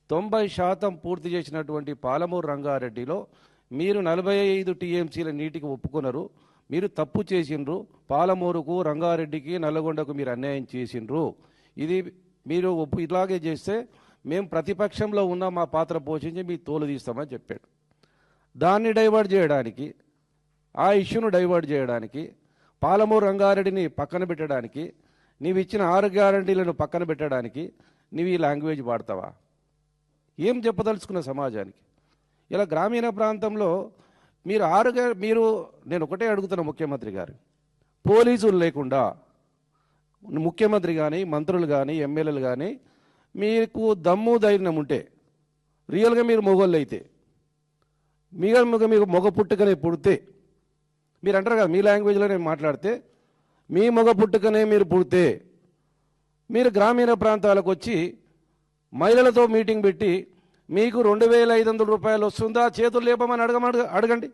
90% పూర్తి చేసినటువంటి పాలమూరు రంగారెడ్డిలో మీరు 45 టీఎంసీల నీటికి ఒప్పుకున్నారు. మీరు తప్పు చేసిండ్రు. పాలమూరుకు, రంగారెడ్డికి, నల్లగొండకు మీరు అన్యాయం చేసిండ్రు. ఇది మీరు ఇలాగే చేస్తే మేము ప్రతిపక్షంలో ఉన్న మా పాత్ర పోషించి మీ తోలు తీస్తామని చెప్పాడు. దాన్ని డైవర్ట్ చేయడానికి, ఆ ఇష్యూను డైవర్ట్ చేయడానికి, పాలమూరు రంగారెడ్డిని పక్కన పెట్టడానికి, నీవు ఇచ్చిన 6 గ్యారంటీలను పక్కన పెట్టడానికి నీవు ఈ లాంగ్వేజ్ వాడతావా? ఏం చెప్పదలుచుకున్న సమాజానికి? ఇలా గ్రామీణ ప్రాంతంలో మీరు నేను ఒకటే అడుగుతున్న ముఖ్యమంత్రి గారు, పోలీసులు లేకుండా ముఖ్యమంత్రి కానీ, మంత్రులు కానీ, ఎమ్మెల్యేలు కానీ మీకు దమ్ము ధైర్యం ఉంటే, రియల్గా మీరు మొగోళ్ళు అయితే, మీకు మొగ పుట్టుకనే పుడితే, మీరు అంటారు కదా మీ లాంగ్వేజ్లోనే మాట్లాడితే, మీ మొగ పుట్టుకనే మీరు పుడితే మీరు గ్రామీణ ప్రాంతాలకు వచ్చి మహిళలతో మీటింగ్ పెట్టి మీకు 2500 రూపాయలు వస్తుందా చేతులు లేపమని అడగండి.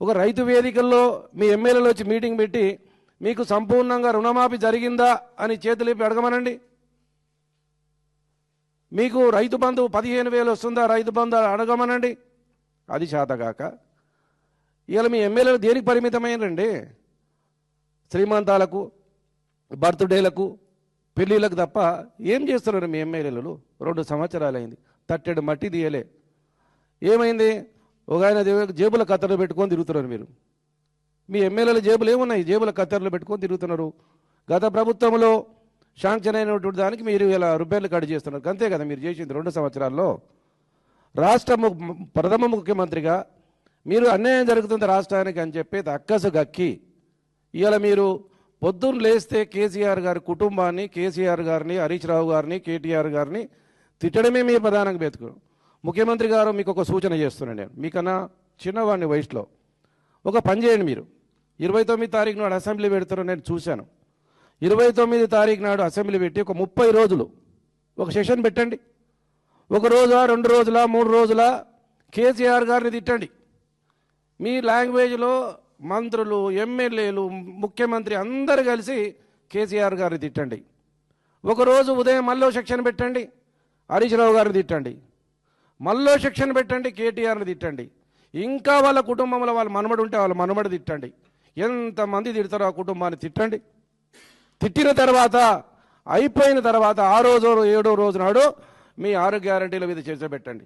ఒక రైతు వేదికల్లో మీ ఎమ్మెల్యేలు వచ్చి మీటింగ్ పెట్టి మీకు సంపూర్ణంగా రుణమాఫీ జరిగిందా అని చేతులు లేపి అడగమనండి. మీకు రైతు బంధు 15,000 వస్తుందా రైతు బంధు అడగమనండి. అది చేతగాక ఇవాళ మీ ఎమ్మెల్యేలు దేనికి పరిమితమైనండి? శ్రీమంతాలకు, బర్త్డేలకు, పెళ్ళిళ్ళకు తప్ప ఏం చేస్తున్నారు మీ ఎమ్మెల్యేలు? 2 సంవత్సరాలు అయింది, తట్టెడు మట్టి తీయలే. ఏమైంది? ఒక ఆయన జేబుల కత్తెరలు పెట్టుకొని తిరుగుతున్నారు. మీరు మీ ఎమ్మెల్యేల జేబులు ఏమున్నాయి? జేబుల కత్తెరలు పెట్టుకొని తిరుగుతున్నారు. గత ప్రభుత్వంలో శాంక్షన్ అయినటువంటి దానికి మీరు ఇలా రూపాయలు కట్ చేస్తున్నారు. అంతే కదా మీరు చేసింది 2 సంవత్సరాల్లో. రాష్ట్ర ప్రథమ ముఖ్యమంత్రిగా మీరు అన్యాయం జరుగుతుంది రాష్ట్రానికి అని చెప్పి అక్కసు గక్కి ఇవాళ మీరు పొద్దున్న లేస్తే కేసీఆర్ గారి కుటుంబాన్ని, కేసీఆర్ గారిని, హరీష్ రావు గారిని, కేటీఆర్ గారిని తిట్టడమే మీ ప్రధానంగా బతుకు. ముఖ్యమంత్రి గారు మీకు ఒక సూచన చేస్తున్నాను. నేను మీకన్నా చిన్నవాడిని వయసులో. ఒక పని చేయండి, మీరు 29 తారీఖు నాడు అసెంబ్లీ పెడతారో నేను చూశాను. 29 తారీఖు నాడు అసెంబ్లీ పెట్టి ఒక 30 రోజులు ఒక సెషన్ పెట్టండి. 1 రోజా, 2 రోజులా, 3 రోజులా కేసీఆర్ గారిని తిట్టండి. మీ లాంగ్వేజ్లో మంత్రులు, ఎమ్మెల్యేలు, ముఖ్యమంత్రి అందరు కలిసి కేసీఆర్ గారిని తిట్టండి. ఒకరోజు ఉదయం మల్లో సెక్షన్ పెట్టండి, హరీష్ రావు గారిని తిట్టండి. మల్లో సెక్షన్ పెట్టండి, కేటీఆర్ని తిట్టండి. ఇంకా వాళ్ళ కుటుంబంలో వాళ్ళ మనమడు ఉంటే వాళ్ళ మనమడు తిట్టండి. ఎంతమంది తిడతారో ఆ కుటుంబాన్ని తిట్టండి. తిట్టిన తర్వాత అయిపోయిన తర్వాత 6వ రోజు 7వ రోజు నాడు మీ 6 గ్యారంటీల మీద చర్చ పెట్టండి.